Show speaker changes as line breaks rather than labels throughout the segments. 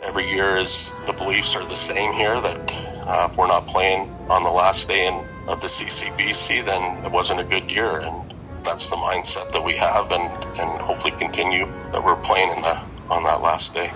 every year is the beliefs are the same here, that if we're not playing on the last day of the CCBC, then it wasn't a good year. And that's the mindset that we have, and hopefully continue that we're playing on that last day.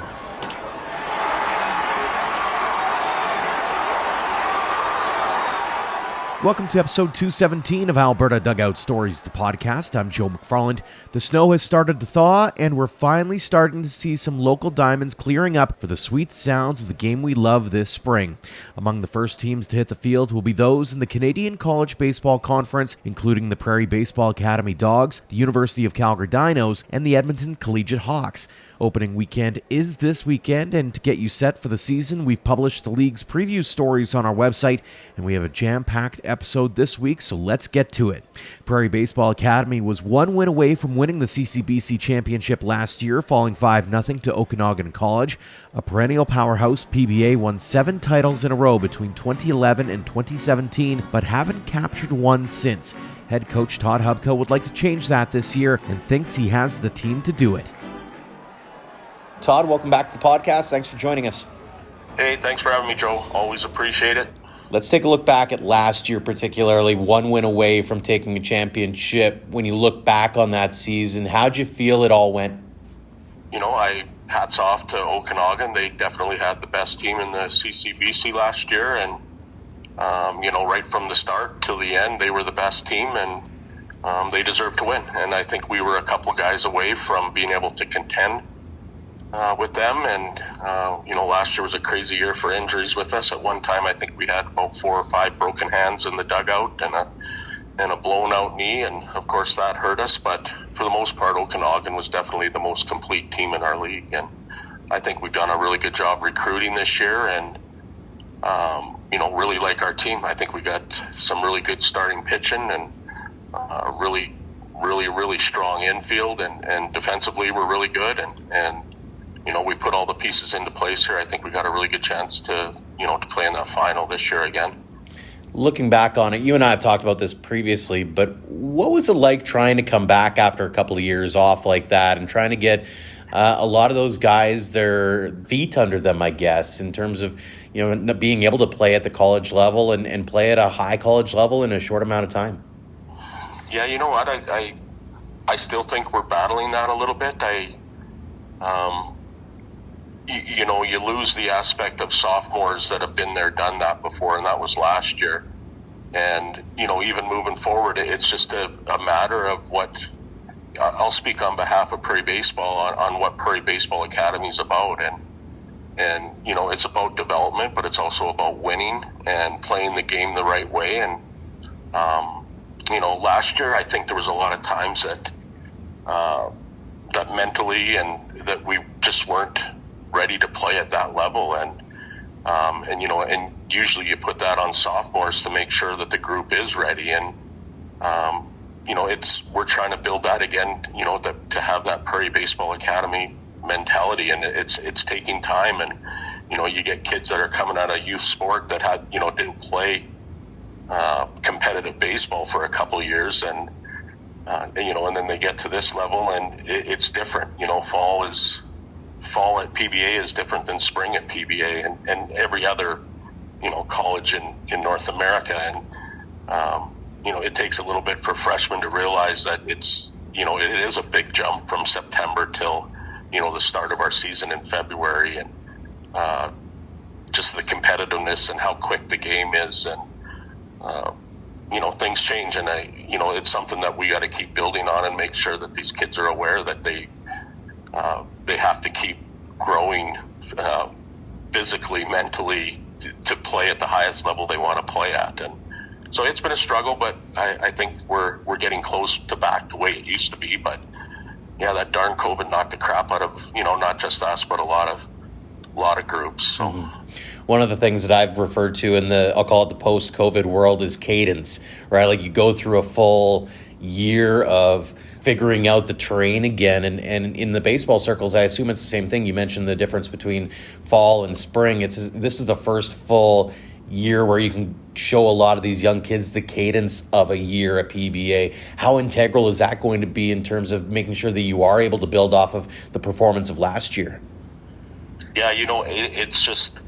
Welcome to episode 217 of Alberta Dugout Stories, the podcast. I'm Joe McFarland. The snow has started to thaw, and we're finally starting to see some local diamonds clearing up for the sweet sounds of the game we love this spring. Among the first teams to hit the field will be those in the Canadian College Baseball Conference, including the Prairie Baseball Academy Dogs, the University of Calgary Dinos, and the Edmonton Collegiate Hawks. Opening weekend is this weekend, and to get you set for the season, we've published the league's preview stories on our website, and we have a jam-packed episode this week, so let's get to it. Prairie Baseball Academy was one win away from winning the CCBC championship last year, falling 5-0 to Okanagan College. A perennial powerhouse, PBA won 7 titles in a row between 2011 and 2017, but haven't captured one since. Head coach Todd Hubka would like to change that this year and thinks he has the team to do it.
Todd, welcome back to the podcast. Thanks for joining us.
Hey, thanks for having me, Joe. Always appreciate it.
Let's take a look back at last year, particularly one win away from taking a championship. When you look back on that season, how'd you feel it all went?
Hats off to Okanagan. They definitely had the best team in the CCBC last year, and right from the start till the end, they were the best team, and they deserved to win. And I think we were a couple guys away from being able to contend with them, and last year was a crazy year for injuries with us. At one time, I think we had about 4 or 5 broken hands in the dugout and a blown out knee, and of course that hurt us. But for the most part, Okanagan was definitely the most complete team in our league, and I think we've done a really good job recruiting this year, and really like our team. I think we got some really good starting pitching, and really strong infield, and defensively we're really good, and we put all the pieces into place here. I think we got a really good chance to play in that final this year again.
Looking back on it, you and I have talked about this previously, but what was it like trying to come back after a couple of years off like that and trying to get a lot of those guys their feet under them, I guess, in terms of being able to play at the college level and play at a high college level in a short amount of time?
Yeah, you know what? I still think we're battling that a little bit. You lose the aspect of sophomores that have been there, done that before, and that was last year. And, even moving forward, it's just a matter of what, I'll speak on behalf of Prairie Baseball on what Prairie Baseball Academy is about. And it's about development, but it's also about winning and playing the game the right way. And, last year, I think there was a lot of times that mentally and that we just weren't ready to play at that level, and usually you put that on sophomores to make sure that the group is ready, and we're trying to build that again, to have that Prairie Baseball Academy mentality, and it's taking time, and you get kids that are coming out of youth sport that didn't play competitive baseball for a couple of years, and then they get to this level, and it's different. Fall at PBA is different than spring at PBA and every other, college in North America. And, it takes a little bit for freshmen to realize that it is a big jump from September till, the start of our season in February, and just the competitiveness and how quick the game is. And, things change, and it's something that we got to keep building on and make sure that these kids are aware that they have to keep growing physically, mentally, to play at the highest level they want to play at. And so it's been a struggle, but I think we're getting close to back the way it used to be. But yeah, that darn COVID knocked the crap out of not just us, but a lot of groups. So.
One of the things that I've referred to in I'll call it the post-COVID world, is cadence, right? Like you go through a full year of figuring out the terrain again, and in the baseball circles, I assume it's the same thing. You mentioned the difference between fall and spring. This is the first full year where you can show a lot of these young kids the cadence of a year at PBA. How integral is that going to be in terms of making sure that you are able to build off of the performance of last year?
Yeah, it's just,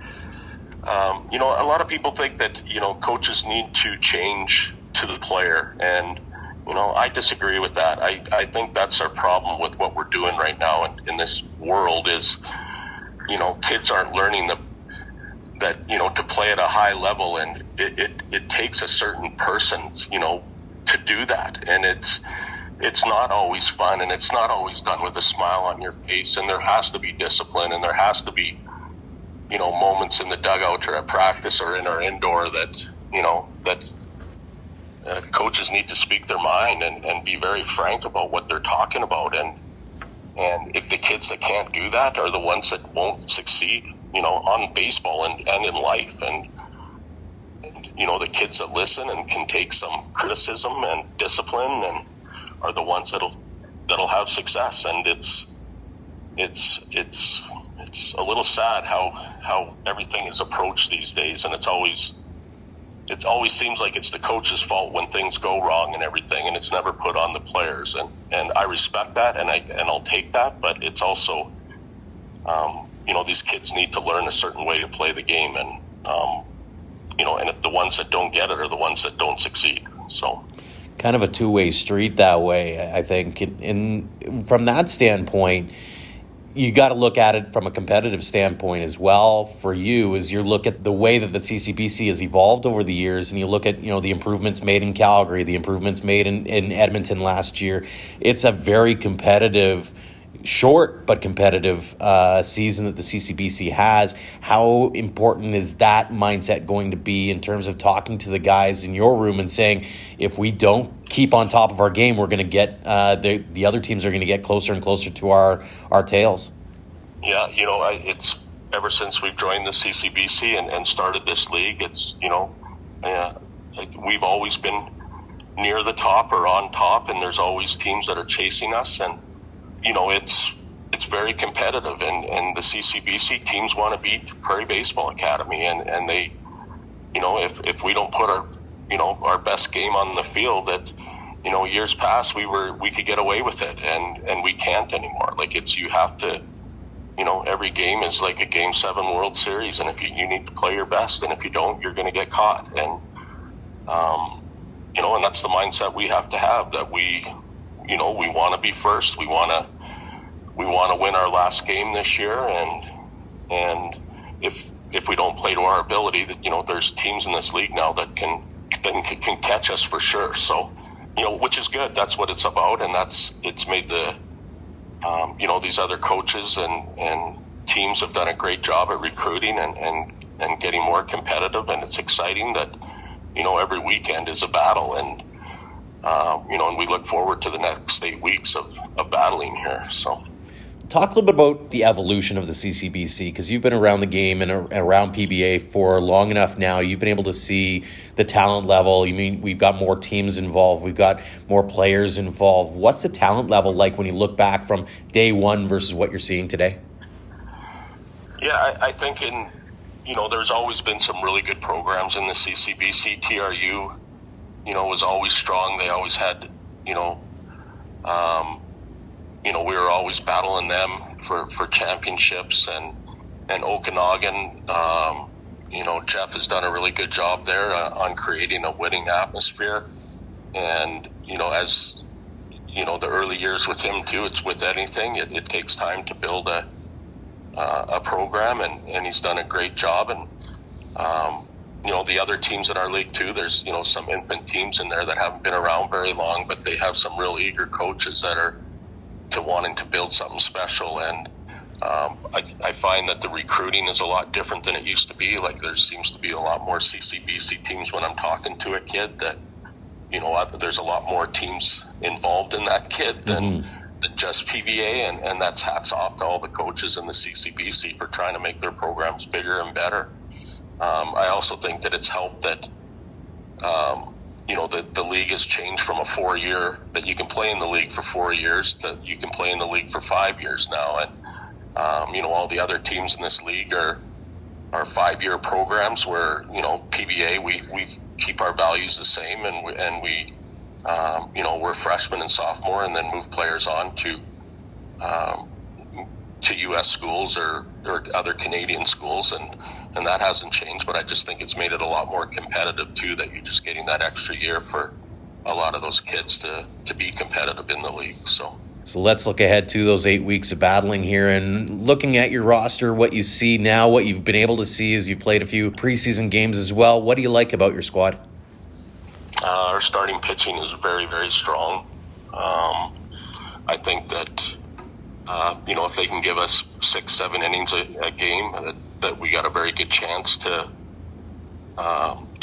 a lot of people think that, coaches need to change to the player. And, I disagree with that. I think that's our problem with what we're doing right now in this world is, kids aren't learning that to play at a high level, and it takes a certain person, to do that. And it's not always fun, and it's not always done with a smile on your face, and there has to be discipline, and there has to be, moments in the dugout or at practice or in our indoor that, coaches need to speak their mind and be very frank about what they're talking about. And if the kids that can't do that are the ones that won't succeed, on baseball and in life. And the kids that listen and can take some criticism and discipline and are the ones that'll have success. And it's a little sad how everything is approached these days, and it always seems like it's the coach's fault when things go wrong and everything, and it's never put on the players. And I respect that, and I'll take that, but it's also, these kids need to learn a certain way to play the game, and and the ones that don't get it are the ones that don't succeed. So,
kind of a two-way street that way, I think. And from that standpoint, you got to look at it from a competitive standpoint as well. For you, as you look at the way that the CCBC has evolved over the years, and you look at the improvements made in Calgary, the improvements made in Edmonton last year, it's a very competitive, short but competitive season that the CCBC has. How important is that mindset going to be in terms of talking to the guys in your room and saying, if we don't keep on top of our game, we're going to get the other teams are going to get closer and closer to our tails?
Yeah, it's ever since we've joined the CCBC and started this league, it's we've always been near the top or on top, and there's always teams that are chasing us. And it's very competitive, and the CCBC teams want to beat Prairie Baseball Academy, and they, if we don't put our best game on the field, that years past we could get away with it, and we can't anymore. Like, you have to, every game is like a Game 7 World Series, and if you need to play your best, and if you don't, you're going to get caught. And and that's the mindset we have to have, that we want to be first. We want to win our last game this year, and if we don't play to our ability, that there's teams in this league now that can catch us for sure. So, which is good. That's what it's about, and it's made the these other coaches and teams have done a great job at recruiting and getting more competitive, and it's exciting that every weekend is a battle, and and we look forward to the next 8 weeks of battling here. So,
talk a little bit about the evolution of the CCBC, because you've been around the game and around PBA for long enough now. You've been able to see the talent level. We've got more teams involved. We've got more players involved. What's the talent level like when you look back from day one versus what you're seeing today?
Yeah, I think there's always been some really good programs in the CCBC. TRU, was always strong. They always had, we were always battling them for championships, and Okanagan, Jeff has done a really good job there on creating a winning atmosphere. And, as, the early years with him too, it's with anything, it takes time to build a program, and he's done a great job. And, the other teams in our league too, there's, some infant teams in there that haven't been around very long, but they have some real eager coaches that are wanting to build something special. And I find that the recruiting is a lot different than it used to be. Like, there seems to be a lot more CCBC teams when I'm talking to a kid that, there's a lot more teams involved in that kid than just PBA, and that's hats off to all the coaches in the CCBC for trying to make their programs bigger and better. I also think that it's helped that, the league has changed from a 4-year, that you can play in the league for 4 years, that you can play in the league for 5 years now. And, all the other teams in this league are 5-year programs where, PBA, we keep our values the same, and we we're freshmen and sophomore, and then move players on to, to U.S. schools or other Canadian schools, and that hasn't changed. But I just think it's made it a lot more competitive too. That you're just getting that extra year for a lot of those kids to be competitive in the league.
So let's look ahead to those 8 weeks of battling here, and looking at your roster, what you see now, what you've been able to see as you've played a few preseason games as well. What do you like about your squad?
Our starting pitching is very, very strong. I think that, if they can give us 6-7 innings a game, that we got a very good chance to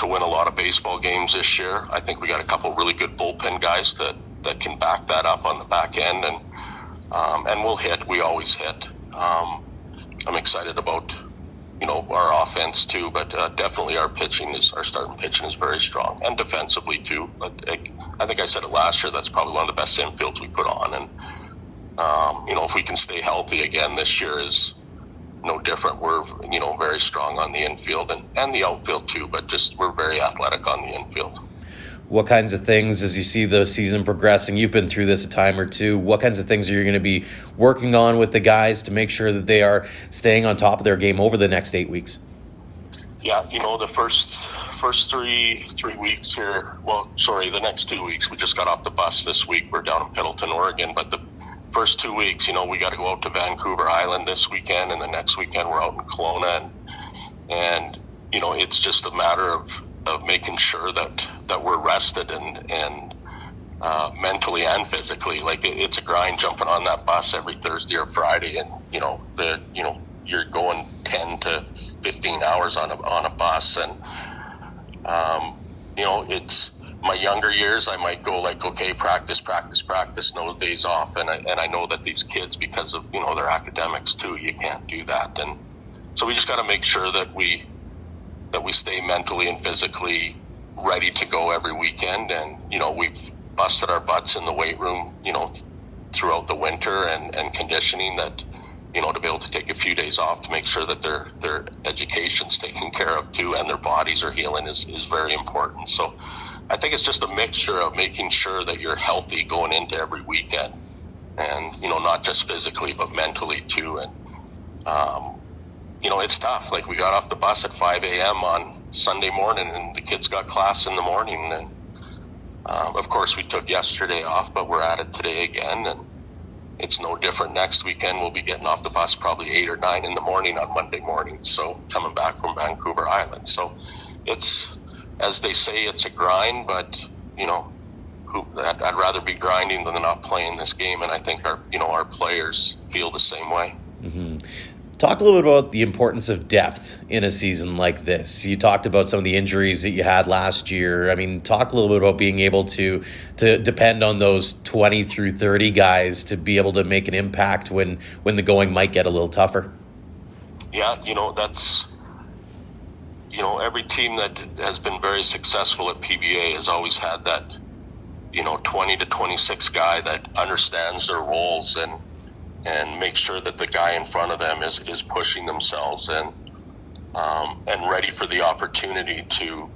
win a lot of baseball games this year. I think we got a couple really good bullpen guys that can back that up on the back end, and we'll hit. We always hit. I'm excited about our offense too, but definitely our starting pitching is very strong, and defensively too. But I think I said it last year. That's probably one of the best infields we put on, and if we can stay healthy again this year is no different. We're very strong on the infield and the outfield too, but just we're very athletic on the infield.
What kinds of things, as you see the season progressing, you've been through this a time or two, what kinds of things are you going to be working on with the guys to make sure that they are staying on top of their game over the next 8 weeks?
Yeah, the first three weeks here, the next 2 weeks, we just got off the bus this week. We're down in Pendleton, Oregon, but the first 2 weeks, we got to go out to Vancouver Island this weekend, and the next weekend we're out in Kelowna, and it's just a matter of making sure that we're rested and mentally and physically. Like it's a grind jumping on that bus every Thursday or Friday, and you're going 10 to 15 hours on a bus, and it's my younger years. I might go like, okay, practice, no days off, and I know that these kids, because of their academics too, you can't do that, and so we just got to make sure that we stay mentally and physically ready to go every weekend. And, we've busted our butts in the weight room, throughout the winter and conditioning that, to be able to take a few days off to make sure that their education's taken care of too, and their bodies are healing is very important. So I think it's just a mixture of making sure that you're healthy going into every weekend, and, not just physically, but mentally too. And, it's tough. Like we got off the bus at 5 a.m. on Sunday morning, and the kids got class in the morning. And of course, we took yesterday off, but we're at it today again. And it's no different next weekend. We'll be getting off the bus probably 8 or 9 in the morning on Monday morning. So coming back from Vancouver Island. So it's, as they say, it's a grind, but I'd rather be grinding than not playing this game. And I think our players feel the same way.
Mm-hmm. Talk a little bit about the importance of depth in a season like this. You talked about some of the injuries that you had last year. I mean, talk a little bit about being able to depend on those 20 through 30 guys to be able to make an impact when the going might get a little tougher.
Yeah, that's, every team that has been very successful at PBA has always had that, 20 to 26 guy that understands their roles and make sure that the guy in front of them is pushing themselves and ready for the opportunity to,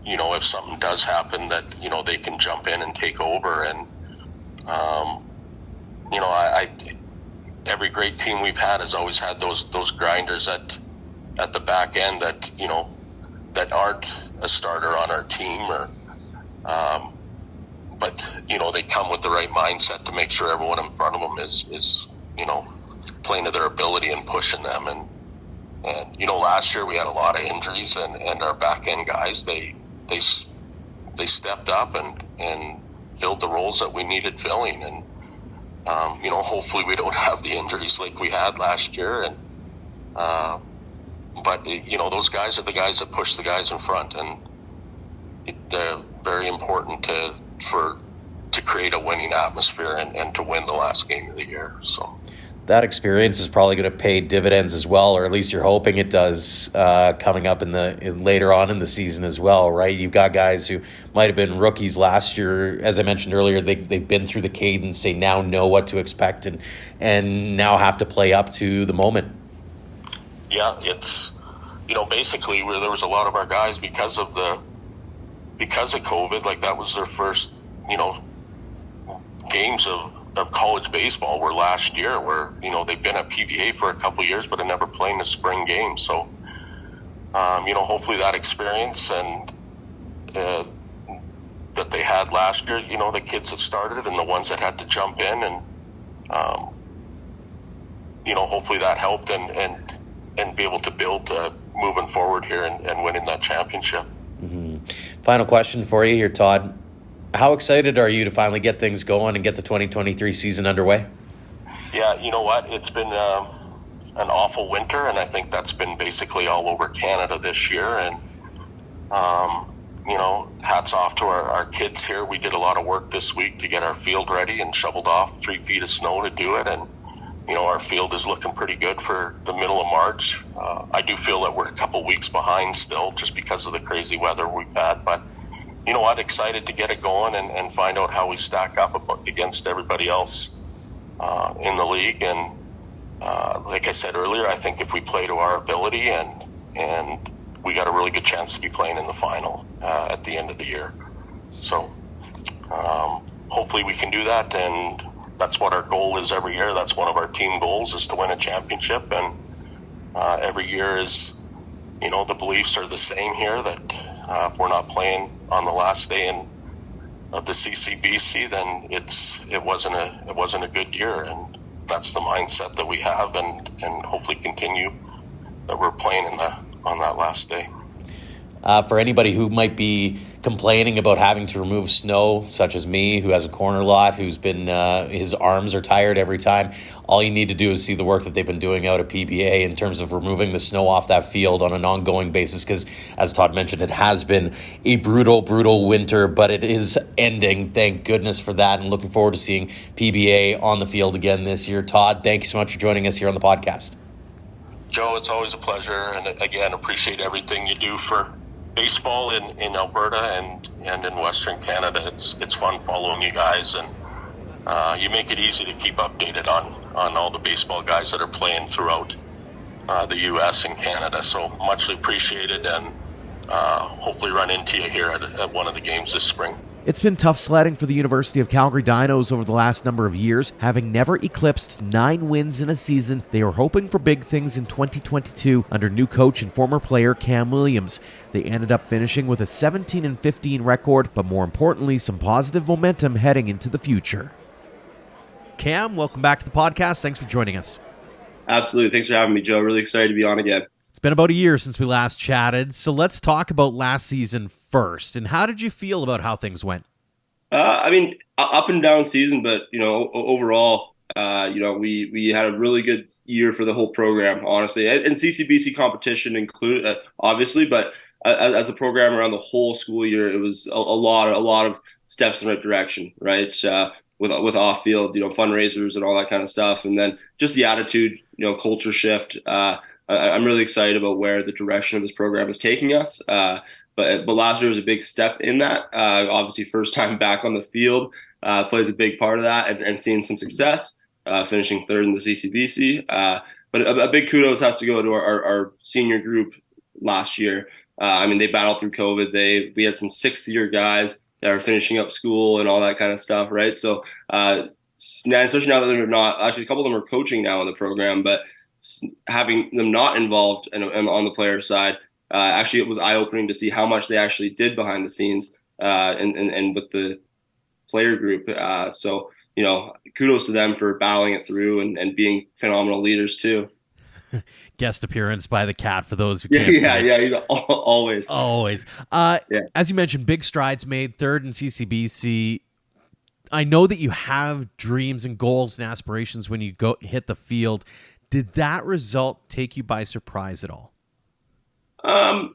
if something does happen, that, they can jump in and take over. And, every great team we've had has always had those grinders at the back end that, that aren't a starter on our team, or, but, they come with the right mindset to make sure everyone in front of them is playing to their ability and pushing them. And last year we had a lot of injuries, and our back end guys, they stepped up and filled the roles that we needed filling. And, hopefully we don't have the injuries like we had last year. And, but those guys are the guys that push the guys in front, and they're very important to create a winning atmosphere and to win the last game of the year. So
that experience is probably going to pay dividends as well, or at least you're hoping it does, coming up later on in the season as well, right? You've got guys who might have been rookies last year. As I mentioned earlier, they've been through the cadence. They now know what to expect and now have to play up to the moment.
Yeah, it's, basically where there was a lot of our guys because of COVID, like that was their first, games of college baseball were last year, where they've been at PBA for a couple of years, but have never played in a spring game. So hopefully that experience and that they had last year, the kids that started and the ones that had to jump in, and hopefully that helped and be able to build moving forward here and winning that championship.
Mm-hmm. Final question for you here, Todd. How excited are you to finally get things going and get the 2023 season underway?
Yeah, you know what? It's been an awful winter, and I think that's been basically all over Canada this year. And, hats off to our kids here. We did a lot of work this week to get our field ready and shoveled off 3 feet of snow to do it. And, our field is looking pretty good for the middle of March. I do feel that we're a couple weeks behind still just because of the crazy weather we've had. But, you know what? Excited to get it going and find out how we stack up against everybody else in the league. And like I said earlier, I think if we play to our ability and we got a really good chance to be playing in the final at the end of the year. So hopefully we can do that, and that's what our goal is every year. That's one of our team goals, is to win a championship. And every year is, the beliefs are the same here, that if we're not playing on the last day of the CCBC, then it wasn't a good year. And that's the mindset that we have, and hopefully continue that we're playing on that last day.
For anybody who might be complaining about having to remove snow, such as me, who has a corner lot, who's been his arms are tired every time, all you need to do is see the work that they've been doing out at PBA in terms of removing the snow off that field on an ongoing basis, because as Todd mentioned, it has been a brutal winter, but it is ending. Thank goodness for that, and looking forward to seeing PBA on the field again this year. Todd, thank you so much for joining us here on the podcast.
Joe, it's always a pleasure, and again, appreciate everything you do for baseball in Alberta and in Western Canada. It's fun following you guys, and you make it easy to keep updated on all the baseball guys that are playing throughout the U.S. and Canada. So muchly appreciated, and hopefully run into you here at one of the games this spring.
It's been tough sledding for the University of Calgary Dinos over the last number of years, having never eclipsed 9 wins in a season. They are hoping for big things in 2022 under new coach and former player Cam Williams. They ended up finishing with a 17-15 record, but more importantly, some positive momentum heading into the future. Cam, welcome back to the podcast. Thanks for joining us.
Absolutely. Thanks for having me, Joe. Really excited to be on again.
It's been about a year since we last chatted, so let's talk about last season first. And how did you feel about how things went?
Up and down season, but overall, we had a really good year for the whole program, honestly, and CCBC competition included, obviously. But as a program around the whole school year, it was a lot of steps in the right direction, right? With off field, fundraisers and all that kind of stuff, and then just the attitude, culture shift. I'm really excited about where the direction of this program is taking us. But last year was a big step in that. Obviously, first time back on the field plays a big part of that, and seeing some success, finishing third in the CCBC. But a big kudos has to go to our senior group last year. They battled through COVID. We had some 6th-year guys that are finishing up school and all that kind of stuff, right? So especially now that they're not, actually a couple of them are coaching now in the program, but having them not involved and on the player side, actually it was eye-opening to see how much they actually did behind the scenes and with the player group. So kudos to them for battling it through and being phenomenal leaders too.
Guest appearance by the cat for those who can't see.
Yeah, he's always.
As you mentioned, big strides made, third in CCBC. I know that you have dreams and goals and aspirations when you go hit the field. Did that result take you by surprise at all?
I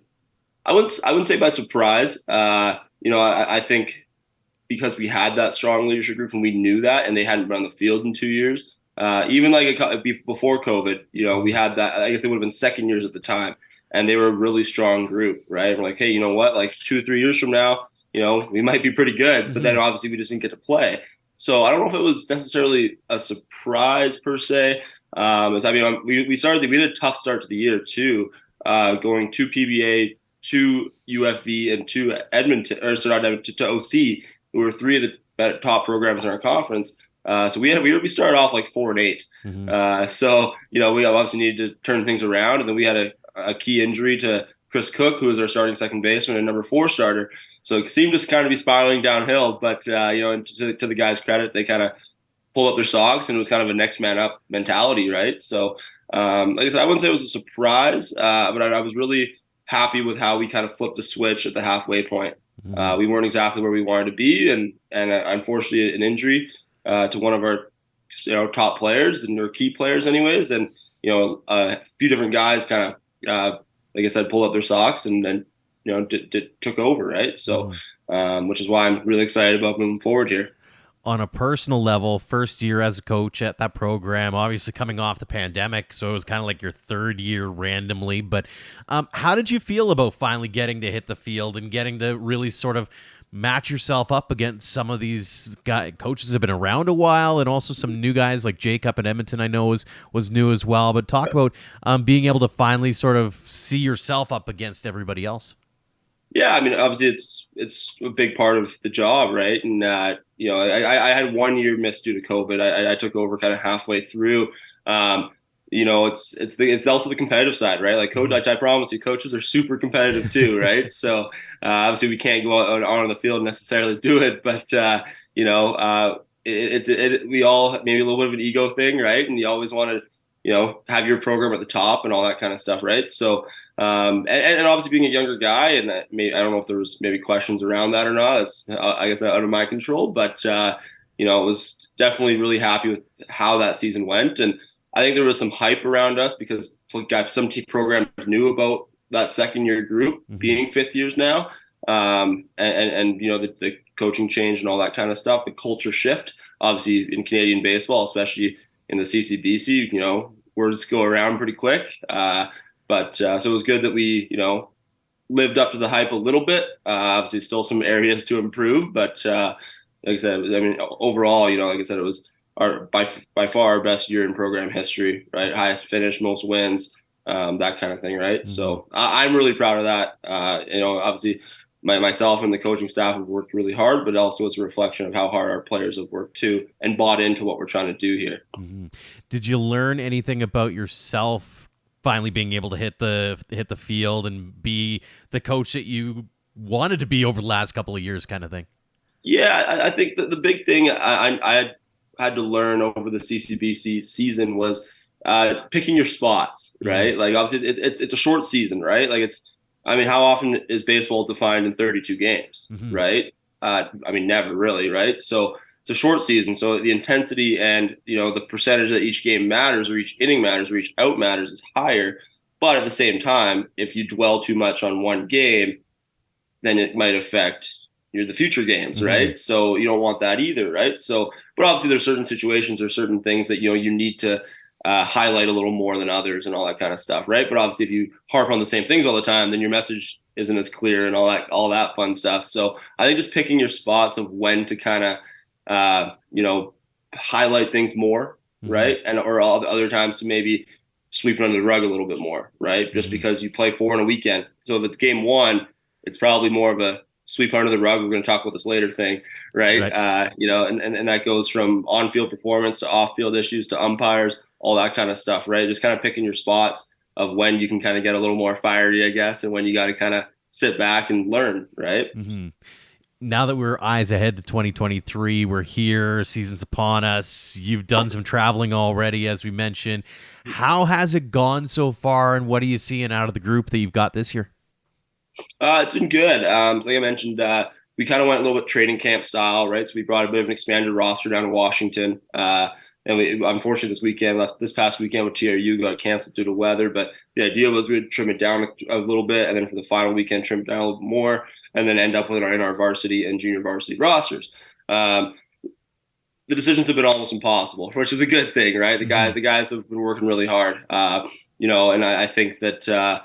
wouldn't say by surprise. I think because we had that strong leadership group and we knew that, and they hadn't been on the field in 2 years. Even before COVID, we had that. I guess they would have been second years at the time, and they were a really strong group, right? We're like, hey, you know what? Like 2 or 3 years from now, we might be pretty good. But then obviously we just didn't get to play. So I don't know if it was necessarily a surprise per se. We did a tough start to the year too, going to PBA, to UFV, and to Edmonton, to OC, who were 3 of the top programs in our conference. So we started off like 4-8. So we obviously needed to turn things around, and then we had a key injury to Chris Cook, who was our starting second baseman and number 4 starter. So it seemed to kind of be spiraling downhill. But and to the guys' credit, they kind of pulled up their socks, and it was kind of a next man up mentality, right? So like I said, I wouldn't say it was a surprise, but I was really happy with how we kind of flipped the switch at the halfway point. We weren't exactly where we wanted to be, and unfortunately, an injury to one of our top players and their key players, anyways, and a few different guys kind of like I said, pulled up their socks and then took over, right? So, which is why I'm really excited about moving forward here.
On a personal level, first year as a coach at that program, obviously coming off the pandemic, so it was kind of like your third year randomly. But how did you feel about finally getting to hit the field and getting to really sort of match yourself up against some of these coaches that have been around a while, and also some new guys like Jake up in Edmonton I know was new as well. But talk about being able to finally sort of see yourself up against everybody else.
Yeah, I mean, obviously it's a big part of the job, right? And I had 1 year missed due to COVID. I took over kind of halfway through. It's also the competitive side, right? Like coach, I promise you, coaches are super competitive too, right? So obviously we can't go out on the field and necessarily do it, but we all maybe a little bit of an ego thing, right? And you always want to have your program at the top and all that kind of stuff, right? So, and obviously being a younger guy, and I don't know if there was maybe questions around that or not. That's I guess out of my control, but it was definitely really happy with how that season went, and I think there was some hype around us because some programs knew about that second year group being fifth years now, and the coaching change and all that kind of stuff, the culture shift, obviously in Canadian baseball, especially in the CCBC, words go around pretty quick. So it was good that we, lived up to the hype a little bit. Obviously still some areas to improve, but like I said, I mean, overall, like I said, it was by far our best year in program history, right? Highest finish, most wins, that kind of thing, right? So I'm really proud of that. Obviously myself and the coaching staff have worked really hard, but also it's a reflection of how hard our players have worked too and bought into what we're trying to do here.
Did you learn anything about yourself finally being able to hit the field and be the coach that you wanted to be over the last couple of years, kind of thing?
Yeah, I think that the big thing I had to learn over the CCBC season was picking your spots, right? Like obviously it's a short season, right? Like how often is baseball defined in 32 games, right? Never really, right? So it's a short season. So the intensity and, the percentage that each game matters or each inning matters or each out matters is higher. But at the same time, if you dwell too much on one game, then it might affect the future games, right? So you don't want that either, right? So, but obviously there's certain situations or certain things that, you need to highlight a little more than others and all that kind of stuff, right? But obviously if you harp on the same things all the time, then your message isn't as clear and all that fun stuff. So I think just picking your spots of when to kind of highlight things more, right? And or all the other times to maybe sweep it under the rug a little bit more, right? Just because you play 4 in a weekend. So if it's game 1, it's probably more of a sweep under the rug. We're going to talk about this later thing, right? And that goes from on-field performance to off-field issues to umpires, all that kind of stuff, right? Just kind of picking your spots of when you can kind of get a little more fiery, I guess, and when you got to kind of sit back and learn, right?
Now that we're eyes ahead to 2023, we're here, season's upon us. You've done some traveling already, as we mentioned. How has it gone so far, and what are you seeing out of the group that you've got this year?
It's been good. Like I mentioned, we kind of went a little bit training camp style, right? So we brought a bit of an expanded roster down to Washington. And we, unfortunately, this past weekend with TRU got canceled due to weather. But the idea was we'd trim it down a little bit, and then for the final weekend, trim it down a little more, and then end up with our varsity and junior varsity rosters. The decisions have been almost impossible, which is a good thing, right? The guys have been working really hard, and I think that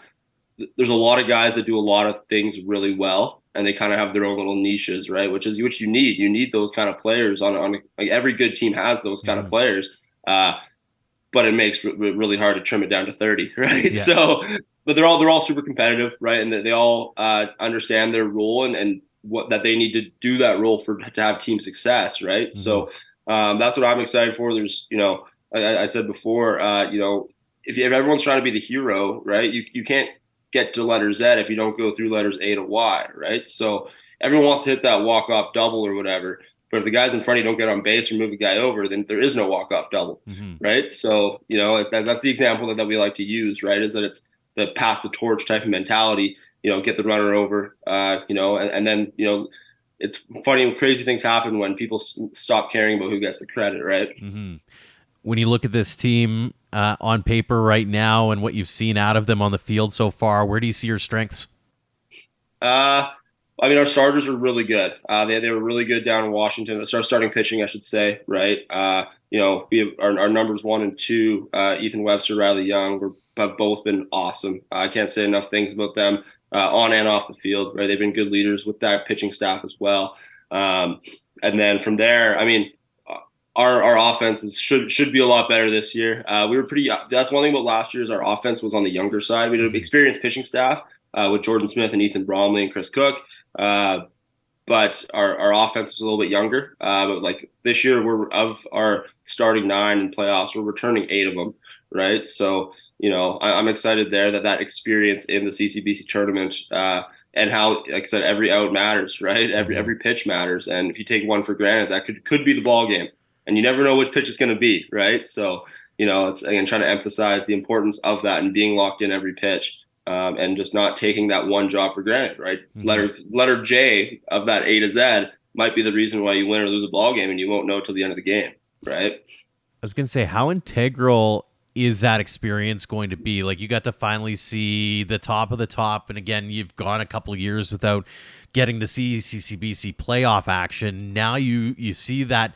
there's a lot of guys that do a lot of things really well, and they kind of have their own little niches, right? Which you need. You need those kind of players on like every good team has those kind of players, but it makes it really hard to trim it down to 30, right? Yeah. So, but they're all super competitive, right? And they all understand their role and what that they need to do that role to have team success, right? So That's what I'm excited for. There's, I said before, if everyone's trying to be the hero, right, you can't get to letter Z if you don't go through letters A to Y, right? So everyone wants to hit that walk-off double or whatever. But if the guys in front of you don't get on base or move the guy over, then there is no walk-off double, right? So, that's the example that we like to use, right? Is that it's the pass the torch type of mentality, get the runner over, and then, it's funny when crazy things happen when people stop caring about who gets the credit, right?
When you look at this team on paper right now and what you've seen out of them on the field so far, where do you see your strengths?
Our starters are really good. They were really good down in Washington. Starting pitching, I should say, right? We have our numbers 1 and 2, Ethan Webster, Riley Young, have both been awesome. I can't say enough things about them on and off the field, right? They've been good leaders with that pitching staff as well. And then from there, our offenses should be a lot better this year. We were pretty. That's one thing about last year is our offense was on the younger side. We had an experienced pitching staff with Jordan Smith and Ethan Bromley and Chris Cook. But our offense was a little bit younger. But like this year, we're of our starting 9 in playoffs, we're returning 8 of them, right? So I'm excited there that experience in the CCBC tournament and how, like I said, every out matters, right? Every pitch matters, and if you take one for granted, that could be the ball game, and you never know which pitch it's going to be, right? So it's again trying to emphasize the importance of that and being locked in every pitch. And just not taking that one job for granted, right? Letter J of that A to Z might be the reason why you win or lose a ball game, and you won't know till the end of the game, right?
I was going to say, how integral is that experience going to be? Like, you got to finally see the top of the top, and again, you've gone a couple of years without getting to see CCBC playoff action. Now you see that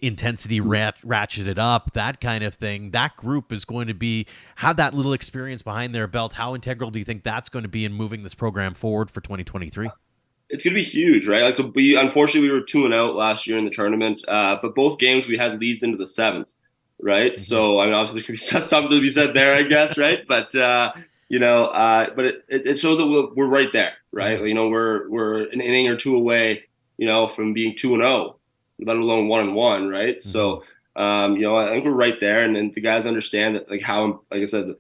intensity ratcheted up, that kind of thing. That group is going to have that little experience behind their belt. How integral do you think that's going to be in moving this program forward for 2023?
It's going to be huge, right? Like, so unfortunately we were 2-0 last year in the tournament, but both games we had leads into the 7th, right? So obviously there could be something to be said there, I guess, right? But but it shows that we're right there, right? We're an inning or 2 away, from being 2-0. Let alone 1-1, right? So, I think we're right there, and the guys understand that, like I said,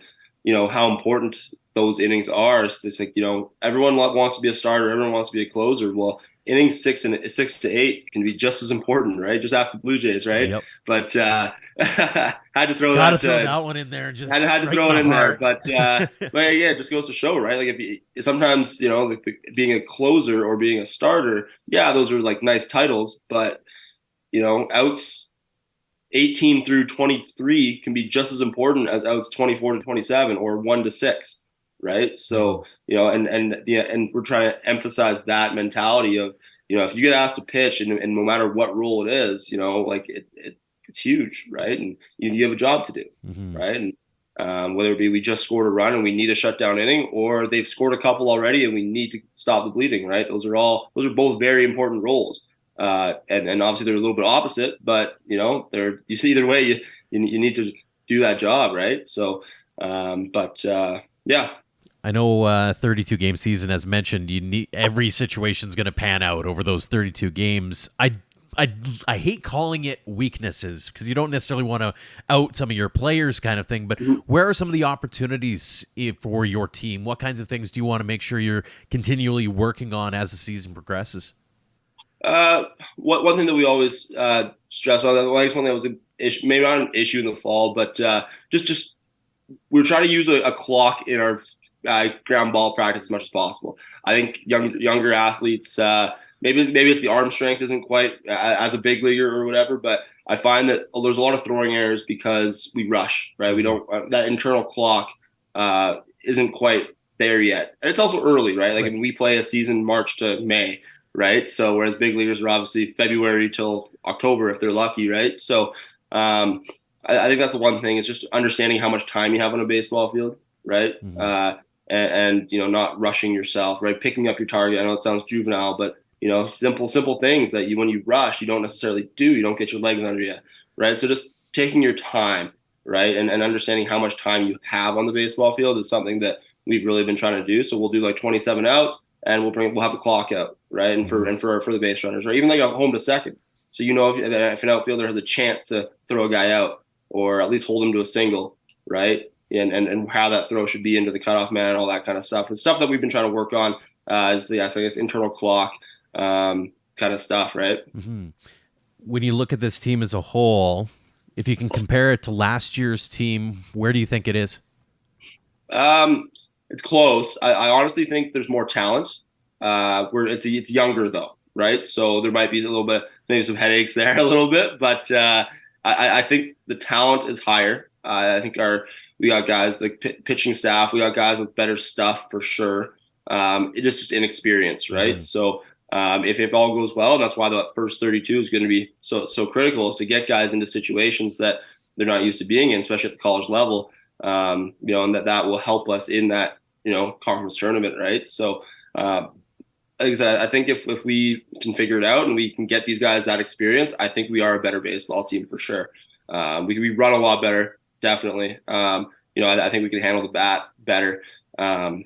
how important those innings are. It's like, everyone wants to be a starter, everyone wants to be a closer. Well, innings 6 to 8 can be just as important, right? Just ask the Blue Jays, right?
Yep.
But had to throw
that one in there. Just
had to throw it in there, but yeah, it just goes to show, right? Like sometimes being a closer or being a starter, yeah, those are like nice titles, but outs 18 through 23 can be just as important as outs 24 to 27 or 1 to 6, right? So, and we're trying to emphasize that mentality of, if you get asked to pitch and no matter what role it is, it's huge, right? And you have a job to do, right? And whether it be we just scored a run and we need a shutdown inning, or they've scored a couple already and we need to stop the bleeding, right? Those are both very important roles. And obviously they're a little bit opposite, but you see either way, you need to do that job, right? So, yeah.
I know 32 game season, as mentioned, every situation's going to pan out over those 32 games. I hate calling it weaknesses because you don't necessarily want to out some of your players kind of thing, but where are some of the opportunities for your team? What kinds of things do you want to make sure you're continually working on as the season progresses?
One thing that we always stress on, I guess one thing that was maybe not an issue in the fall, but just we're trying to use a clock in our ground ball practice as much as possible. I think younger athletes, maybe it's the arm strength isn't quite as a big leaguer or whatever, but I find that there's a lot of throwing errors because we rush, right? We don't that internal clock isn't quite there yet, and it's also early, right? Like, we play a season March to May. Right. So whereas big leaguers are obviously February till October if they're lucky. Right. So I think that's the one thing is just understanding how much time you have on a baseball field. Right. And not rushing yourself. Right. Picking up your target. I know it sounds juvenile, but, simple things that when you rush, you don't necessarily do. You don't get your legs under you. Right. So just taking your time. Right. And understanding how much time you have on the baseball field is something that we've really been trying to do. So we'll do like 27 outs. And we'll have the clock out, right? And for the base runners, right? Even like a home to second, So if an outfielder has a chance to throw a guy out or at least hold him to a single, right? And how that throw should be into the cutoff man and all that kind of stuff. It's stuff that we've been trying to work on, is I guess internal clock kind of stuff, right?
Mm-hmm. When you look at this team as a whole, if you can compare it to last year's team, where do you think it is?
It's close. I honestly think there's more talent. Where it's younger though, right? So there might be a little bit, maybe some headaches there a little bit, but I think the talent is higher. I think we got guys like pitching staff. We got guys with better stuff for sure. It's just inexperience, right?
Mm-hmm.
So if all goes well, and that's why the first 32 is going to be so critical, is to get guys into situations that they're not used to being in, especially at the college level. And that will help us in that conference tournament, right? So. Like I said, I think if we can figure it out and we can get these guys that experience, I think we are a better baseball team for sure. We run a lot better, definitely. I think we can handle the bat better. Like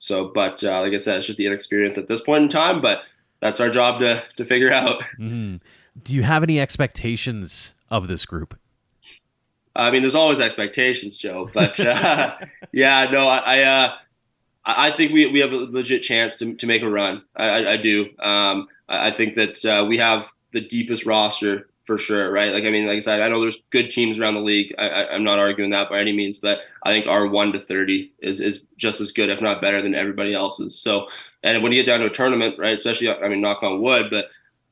I said, it's just the inexperience at this point in time, but that's our job to figure out.
Mm-hmm. Do you have any expectations of this group?
I mean, there's always expectations, Joe, but I think we have a legit chance to make a run. I do. I think that we have the deepest roster for sure, right? Like I said, I know there's good teams around the league. I'm not arguing that by any means, but I think our 1 to 30 is just as good, if not better, than everybody else's. So, and when you get down to a tournament, right, especially, knock on wood, but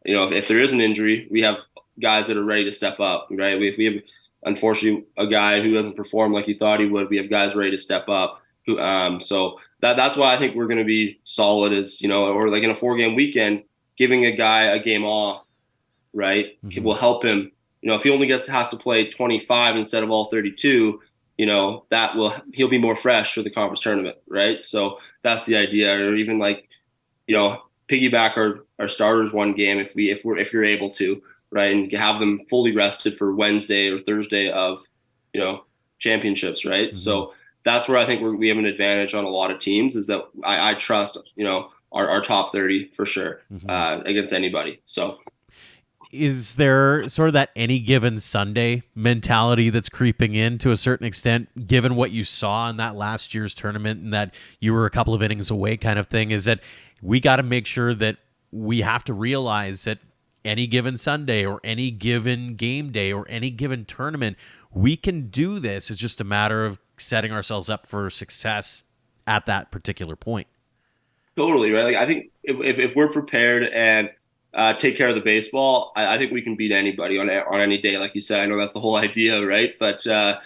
if there is an injury, we have guys that are ready to step up, right? If we have, unfortunately, a guy who doesn't perform like he thought he would, we have guys ready to step up. So that's why I think we're going to be solid, or like in a 4-game weekend, giving a guy a game off, right?
Mm-hmm.
Will help him. If he only has to play 25 instead of all 32, he'll be more fresh for the conference tournament, right? So that's the idea. Or even piggyback our starters one game if you're able to, right, and have them fully rested for Wednesday or Thursday of championships, right?
Mm-hmm.
So that's where I think we have an advantage on a lot of teams, is that I trust our top 30 for sure, mm-hmm. Against anybody. So
is there sort of that any given Sunday mentality that's creeping in to a certain extent, given what you saw in that last year's tournament and that you were a couple of innings away kind of thing? Is that we got to make sure that we have to realize that any given Sunday or any given game day or any given tournament, we can do this. It's just a matter of setting ourselves up for success at that particular point.
Totally, right? Like I think if we're prepared and take care of the baseball, I think we can beat anybody on any day. Like you said, I know that's the whole idea, right? But the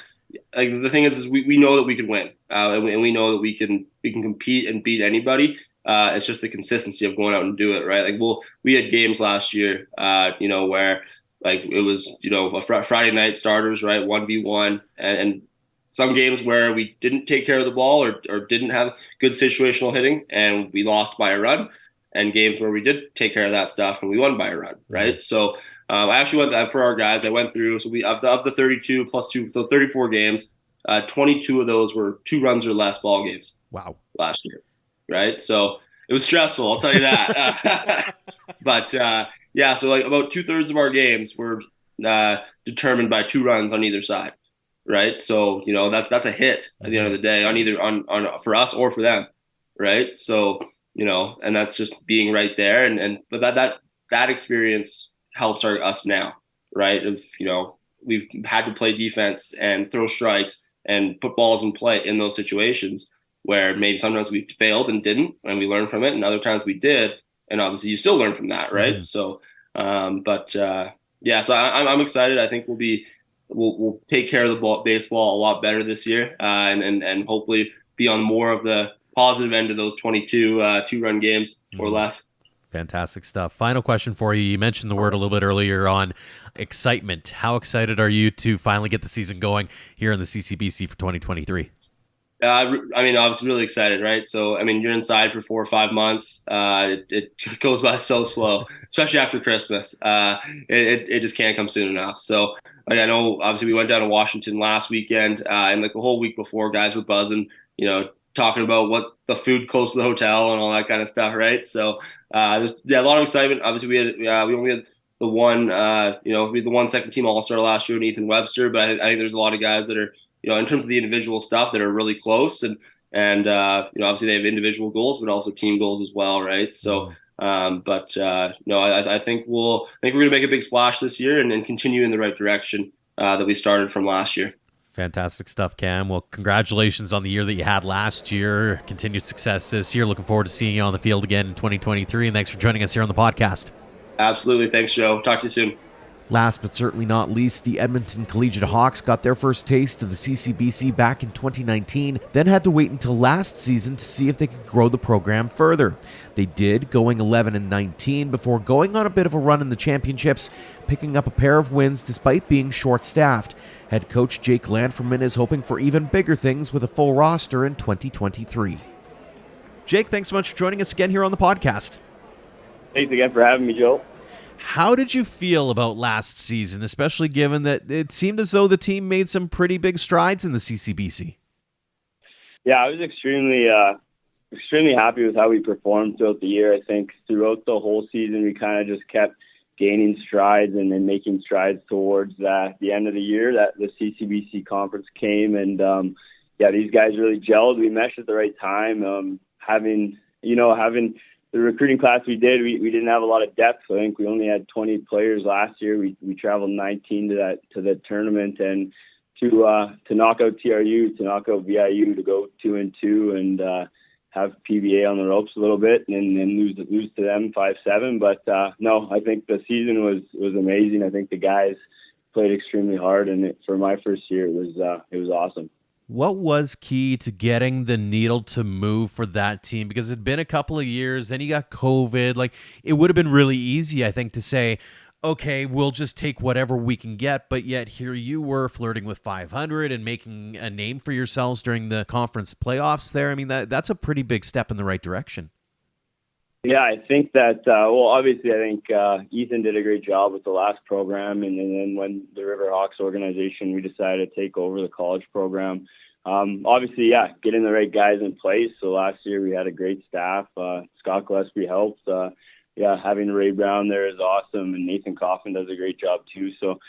thing is we know that we can win, and we know that we can compete and beat anybody. It's just the consistency of going out and do it, right? Like we had games last year, where like it was a Friday night starters, right, 1v1, and some games where we didn't take care of the ball or didn't have good situational hitting and we lost by a run, and games where we did take care of that stuff and we won by a run, right? So I actually went for our guys. I went through, so we of the 32 plus 2, so 34 games, 22 of those were 2 runs or less ball games.
Wow.
Last year, right? So it was stressful, I'll tell you that. But so like about 2/3 of our games were determined by 2 runs on either side. Right. So, that's a hit at the end of the day on either on for us or for them. Right. So, and that's just being right there. But that experience helps us now. Right. We've had to play defense and throw strikes and put balls in play in those situations where maybe sometimes we failed and didn't, and we learned from it. And other times we did. And obviously you still learn from that. Right. Mm-hmm. So, so I'm excited. I think we'll take care of the baseball a lot better this year, and hopefully be on more of the positive end of those 22 2-run games or less.
Fantastic stuff. Final question for you. You mentioned the word a little bit earlier on excitement. How excited are you to finally get the season going here in the CCBC for 2023?
Obviously really excited, right? So, you're inside for 4 or 5 months. It goes by so slow, especially after Christmas. It just can't come soon enough. So, I know obviously we went down to Washington last weekend, and like the whole week before, guys were buzzing, talking about what the food close to the hotel and all that kind of stuff, right? So, there's a lot of excitement. Obviously, we only had the one, the one second team All-Star last year, Nathan Webster. But I think there's a lot of guys that are, in terms of the individual stuff, that are really close, and obviously they have individual goals, but also team goals as well, right? So, I think we're going to make a big splash this year and continue in the right direction that we started from last year.
Fantastic stuff, Cam. Well, congratulations on the year that you had last year. Continued success this year. Looking forward to seeing you on the field again in 2023. And thanks for joining us here on the podcast.
Absolutely. Thanks, Joe. Talk to you soon.
Last but certainly not least, the Edmonton Collegiate Hawks got their first taste of the CCBC back in 2019, then had to wait until last season to see if they could grow the program further. They did, going 11-19 before going on a bit of a run in the championships, picking up a pair of wins despite being short-staffed. Head coach Jake Lanferman is hoping for even bigger things with a full roster in 2023. Jake, thanks so much for joining us again here on the podcast.
Thanks again for having me, Joe.
How did you feel about last season, especially given that it seemed as though the team made some pretty big strides in the CCBC?
Yeah, I was extremely happy with how we performed throughout the year. I think throughout the whole season, we kind of just kept gaining strides and then making strides towards the end of the year that the CCBC conference came. And, these guys really gelled. We meshed at the right time. Having the recruiting class we did, we didn't have a lot of depth. So I think we only had 20 players last year. We traveled 19 to the tournament, and to knock out TRU, to knock out VIU, to go 2-2 and have PBA on the ropes a little bit and then lose to them 5-7. But no, I think the season was amazing. I think the guys played extremely hard, and for my first year, it was awesome.
What was key to getting the needle to move for that team? Because it'd been a couple of years, then you got COVID. Like, it would have been really easy, I think, to say, okay, we'll just take whatever we can get. But yet here you were flirting with 500 and making a name for yourselves during the conference playoffs there. I mean, that's a pretty big step in the right direction.
Yeah, I think that, obviously, I think Ethan did a great job with the last program. And then when the Riverhawks organization, we decided to take over the college program. Obviously, getting the right guys in place. So last year we had a great staff. Scott Gillespie helped. Having Ray Brown there is awesome. And Nathan Coffin does a great job too. So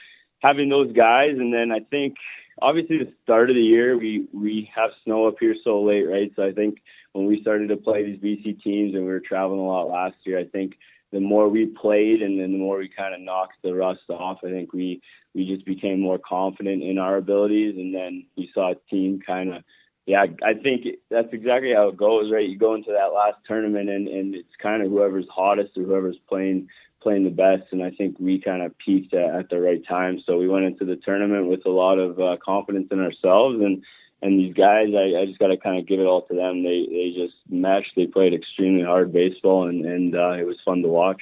having those guys. And then I think, obviously, the start of the year, we have snow up here so late, right? So I think when we started to play these BC teams and we were traveling a lot last year, I think the more we played and then the more we kind of knocked the rust off, I think we just became more confident in our abilities. And then we saw a team kind of, I think that's exactly how it goes, right? You go into that last tournament and it's kind of whoever's hottest or whoever's playing the best. And I think we kind of peaked at the right time. So we went into the tournament with a lot of confidence in ourselves. And these guys, I just got to kind of give it all to them. They just meshed. They played extremely hard baseball, and it was fun to watch.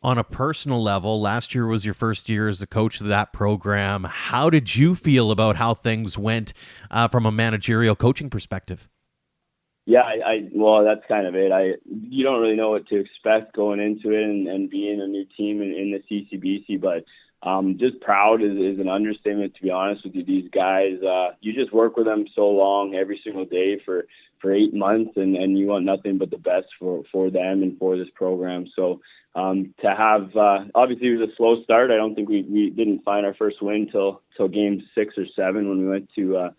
On a personal level, last year was your first year as a coach of that program. How did you feel about how things went from a managerial coaching perspective?
Yeah, well, that's kind of it. You don't really know what to expect going into it and being a new team in the CCBC, but just proud is an understatement, to be honest with you. These guys, you just work with them so long every single day for 8 months, and you want nothing but the best for them and for this program. So to have, obviously it was a slow start. I don't think we didn't find our first win till game 6 or 7 when we went to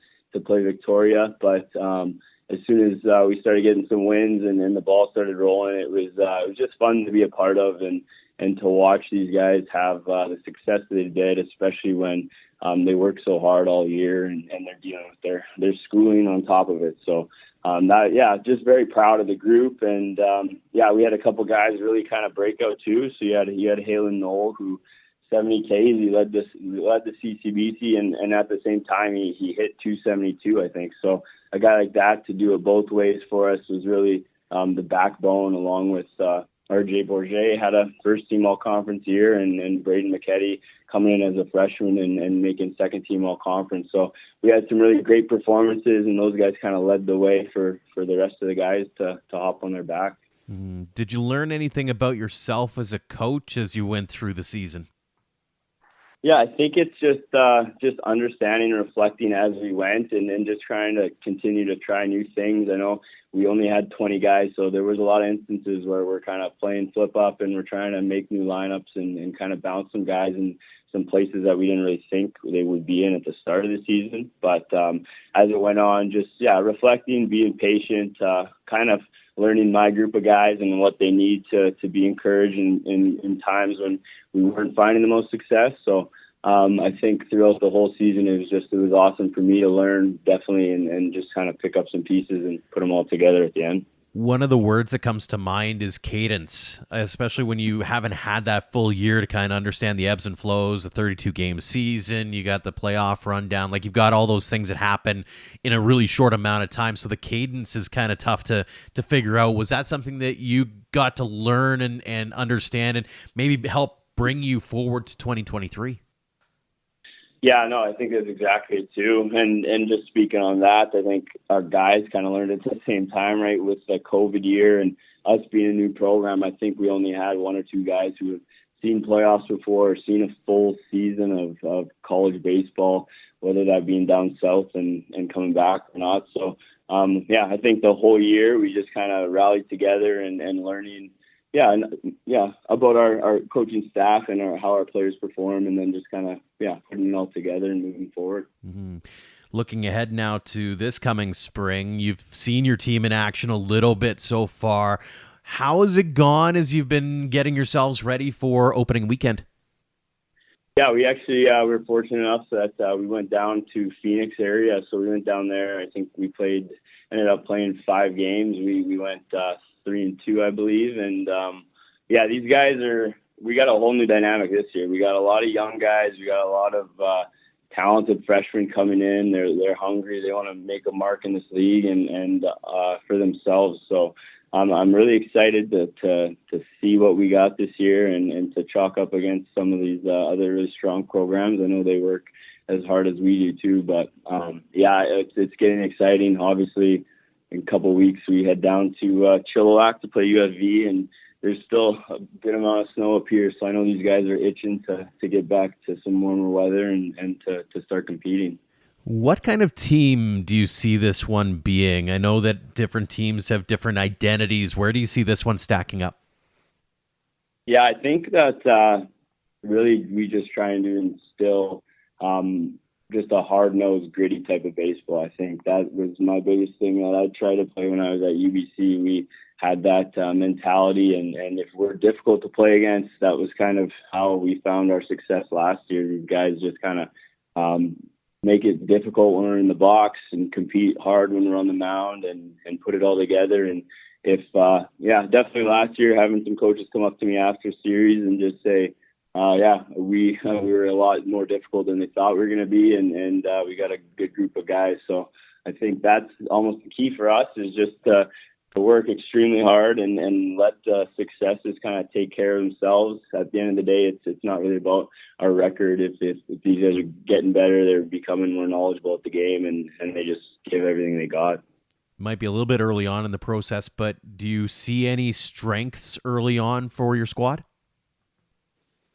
play Victoria. But as soon as we started getting some wins and the ball started rolling, it was just fun to be a part of and to watch these guys have the success that they did, especially when they work so hard all year and they're dealing with their schooling on top of it. So just very proud of the group. And we had a couple guys really kind of break out too. So you had Halen Knoll, who 70 Ks, he led the CCBC, and at the same time he hit 272, I think. So a guy like that to do it both ways for us was really the backbone, along with RJ Bourget had a first team all conference year, and Braden McKetty coming in as a freshman and making second team all conference. So we had some really great performances, and those guys kind of led the way for the rest of the guys to hop on their back.
Did you learn anything about yourself as a coach as you went through the season?
Yeah, I think it's just understanding and reflecting as we went, and then just trying to continue to try new things. I know we only had 20 guys, so there was a lot of instances where we're kind of playing flip up and we're trying to make new lineups and kind of bounce some guys in some places that we didn't really think they would be in at the start of the season. But as it went on, just reflecting, being patient, kind of learning my group of guys and what they need to be encouraged in times when we weren't finding the most success. So I think throughout the whole season, it was awesome for me to learn, definitely, and just kind of pick up some pieces and put them all together at the end.
One of the words that comes to mind is cadence, especially when you haven't had that full year to kind of understand the ebbs and flows, the 32-game season, you got the playoff rundown, like you've got all those things that happen in a really short amount of time. So the cadence is kind of tough to figure out. Was that something that you got to learn and understand and maybe help bring you forward to 2023?
Yeah, no, I think that's exactly it too. And just speaking on that, I think our guys kind of learned it at the same time, right? With the COVID year and us being a new program, I think we only had one or two guys who have seen playoffs before, or seen a full season of college baseball, whether that being down south and coming back or not. So, I think the whole year we just kind of rallied together and learning about our coaching staff and how our players perform, and then just kind of putting it all together and moving forward.
Mm-hmm. Looking ahead now to this coming spring, you've seen your team in action a little bit so far. How has it gone as you've been getting yourselves ready for opening weekend?
Yeah, we actually were fortunate enough that we went down to Phoenix area, so we went down there. I think we ended up playing 5 games. We went 3-2, I believe. And these guys we got a whole new dynamic this year. We got a lot of young guys. We got a lot of talented freshmen coming in. They're hungry. They want to make a mark in this league and for themselves. So I'm really excited to see what we got this year and to chalk up against some of these other really strong programs. I know they work as hard as we do too, but it's getting exciting. Obviously, in a couple of weeks, we head down to Chilliwack to play UFV, and there's still a good amount of snow up here. So I know these guys are itching to get back to some warmer weather and to start competing.
What kind of team do you see this one being? I know that different teams have different identities. Where do you see this one stacking up?
Yeah, I think that really we just trying to instill just a hard-nosed, gritty type of baseball. I think that was my biggest thing that I tried to play when I was at UBC. We had that mentality, and if we're difficult to play against, that was kind of how we found our success last year. These guys just kind of make it difficult when we're in the box and compete hard when we're on the mound and put it all together. And if, definitely last year, having some coaches come up to me after series and just say, we were a lot more difficult than they thought we were going to be, and we got a good group of guys. So I think that's almost the key for us, is just to work extremely hard and let the successes kind of take care of themselves. At the end of the day, it's not really about our record. If these guys are getting better, they're becoming more knowledgeable at the game, and they just give everything they got.
Might be a little bit early on in the process, but do you see any strengths early on for your squad?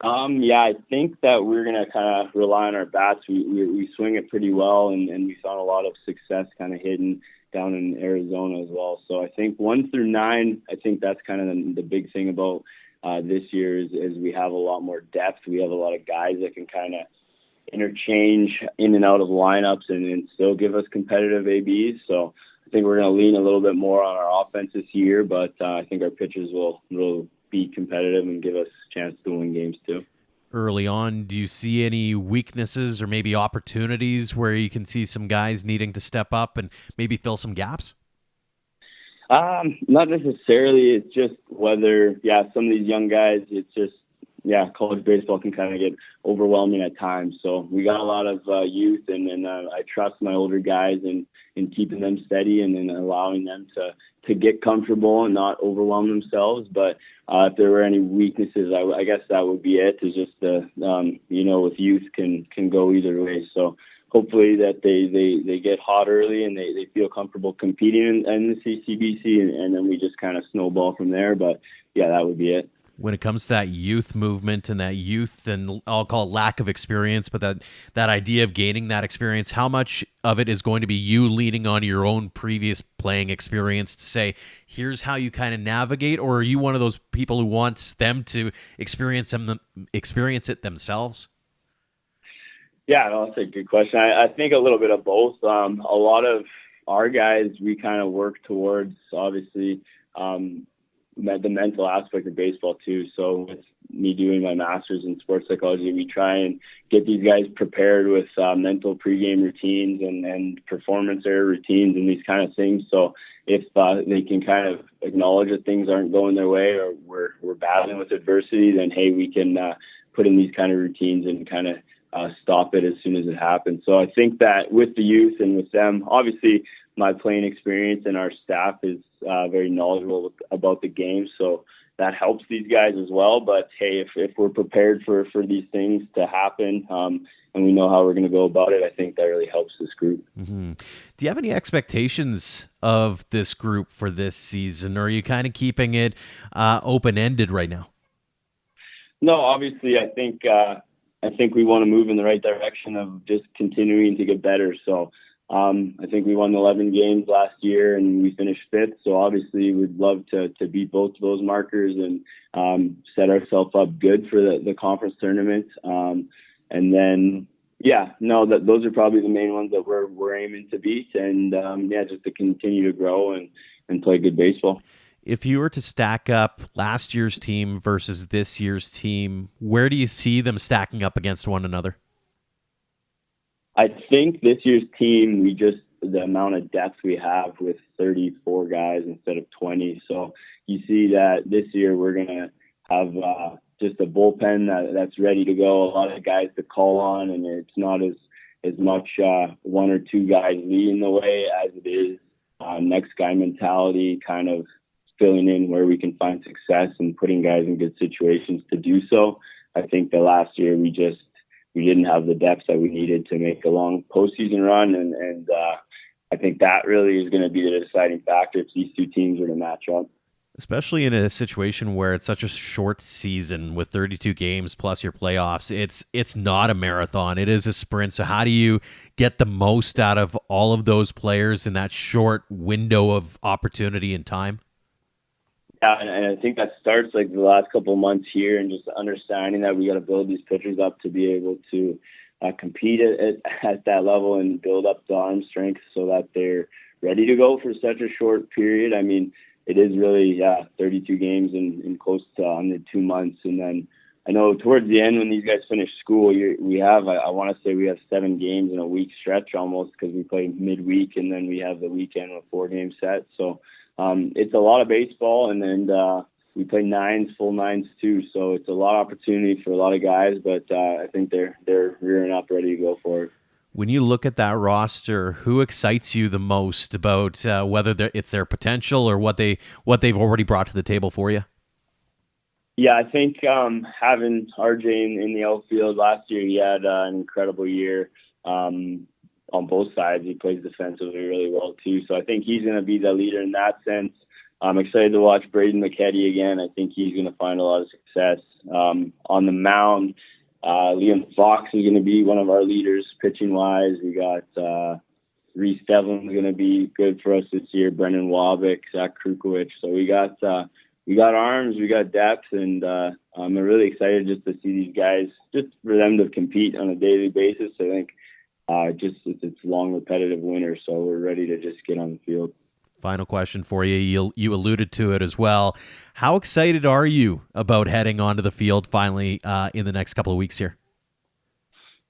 I think that we're going to kind of rely on our bats. We swing it pretty well, and we found a lot of success kind of hidden down in Arizona as well. So I think 1 through 9, I think that's kind of the big thing about this year is we have a lot more depth. We have a lot of guys that can kind of interchange in and out of lineups and still give us competitive ABs. So I think we're going to lean a little bit more on our offense this year, but I think our pitchers will be competitive and give us a chance to win games too.
Early on, do you see any weaknesses or maybe opportunities where you can see some guys needing to step up and maybe fill some gaps?
Not necessarily. It's just whether, some of these young guys, it's just, college baseball can kind of get overwhelming at times. So we got a lot of youth, and I trust my older guys in keeping them steady and then allowing them to get comfortable and not overwhelm themselves. But if there were any weaknesses, I guess that would be it. Is just with youth can go either way. So hopefully that they get hot early and they feel comfortable competing in the CCBC, and then we just kind of snowball from there. But that would be it.
When it comes to that youth movement and that youth, and I'll call it lack of experience, but that idea of gaining that experience, how much of it is going to be you leaning on your own previous playing experience to say, here's how you kind of navigate, or are you one of those people who wants them to experience it themselves?
Yeah, that's a good question. I think a little bit of both. A lot of our guys, we kind of work towards, obviously, the mental aspect of baseball too. So with me doing my master's in sports psychology, we try and get these guys prepared with mental pregame routines and performance area routines and these kind of things. So if they can kind of acknowledge that things aren't going their way or we're battling with adversity, then hey, we can put in these kind of routines and kind of stop it as soon as it happens. So I think that with the youth and with them, obviously my playing experience and our staff is very knowledgeable about the game. So that helps these guys as well. But hey, if we're prepared for these things to happen and we know how we're going to go about it, I think that really helps this group.
Mm-hmm. Do you have any expectations of this group for this season, or are you kind of keeping it open-ended right now?
No, obviously I think we want to move in the right direction of just continuing to get better. So I think we won 11 games last year and we finished 5th. So obviously we'd love to beat both of those markers and set ourselves up good for the conference tournament. And then, those are probably the main ones that we're aiming to beat. And just to continue to grow and play good baseball.
If you were to stack up last year's team versus this year's team, where do you see them stacking up against one another?
I think this year's team, the amount of depth we have with 34 guys instead of 20. So you see that this year we're going to have just a bullpen that's ready to go, a lot of guys to call on, and it's not as much one or two guys leading the way as it is next guy mentality, kind of filling in where we can find success and putting guys in good situations to do so. I think that last year we didn't have the depth that we needed to make a long postseason run, and I think that really is going to be the deciding factor if these two teams are to match up.
Especially in a situation where it's such a short season with 32 games plus your playoffs, it's not a marathon, it is a sprint. So how do you get the most out of all of those players in that short window of opportunity and time?
Yeah, and I think that starts like the last couple of months here and just understanding that we got to build these pitchers up to be able to compete at that level and build up the arm strength so that they're ready to go for such a short period. I mean, it is really 32 games in close to under 2 months. And then I know towards the end when these guys finish school, we have, I want to say we have 7 games in a week stretch almost because we play midweek and then we have the weekend with 4 game set. So it's a lot of baseball, and then we play full nines too. So it's a lot of opportunity for a lot of guys, but I think they're rearing up, ready to go for it.
When you look at that roster, who excites you the most about whether it's their potential or what they've already brought to the table for you?
Yeah, I think having RJ in the outfield last year, he had an incredible year. On both sides, he plays defensively really well too. So I think he's going to be the leader in that sense. I'm excited to watch Braden McKetty again. I think he's going to find a lot of success. On the mound, Liam Fox is going to be one of our leaders pitching-wise. We got Reese Devlin's going to be good for us this year, Brendan Wabick, Zach Krukowicz. So we got arms, we got depth, and I'm really excited just to see these guys, just for them to compete on a daily basis. I think it's long, repetitive winter, so we're ready to just get on the field.
Final question for you. You alluded to it as well. How excited are you about heading onto the field finally in the next couple of weeks here?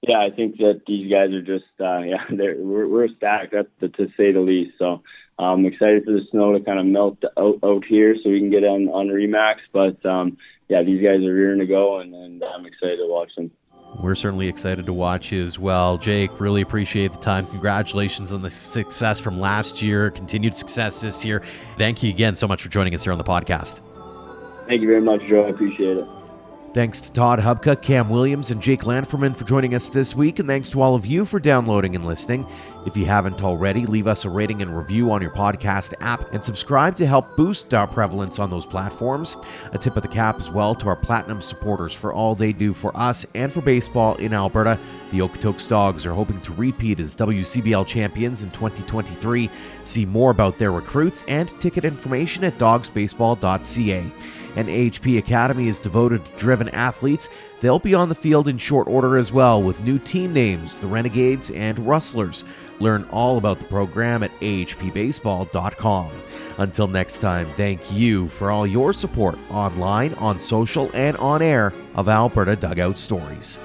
Yeah, I think that these guys are just we're stacked, to say the least. So I'm excited for the snow to kind of melt out here so we can get on Remax. But these guys are rearing to go, and I'm excited to watch them.
We're certainly excited to watch you as well. Jake, really appreciate the time. Congratulations on the success from last year, continued success this year. Thank you again so much for joining us here on the podcast.
Thank you very much, Joe. I appreciate it.
Thanks to Todd Hubka, Cam Williams, and Jake Lanferman for joining us this week, and thanks to all of you for downloading and listening. If you haven't already, leave us a rating and review on your podcast app and subscribe to help boost our prevalence on those platforms. A tip of the cap as well to our Platinum supporters for all they do for us and for baseball in Alberta. The Okotoks Dogs are hoping to repeat as WCBL champions in 2023. See more about their recruits and ticket information at dogsbaseball.ca. And AHP Academy is devoted to driven athletes. They'll be on the field in short order as well with new team names, the Renegades and Rustlers. Learn all about the program at ahpbaseball.com. Until next time, thank you for all your support online, on social, and on air of Alberta Dugout Stories.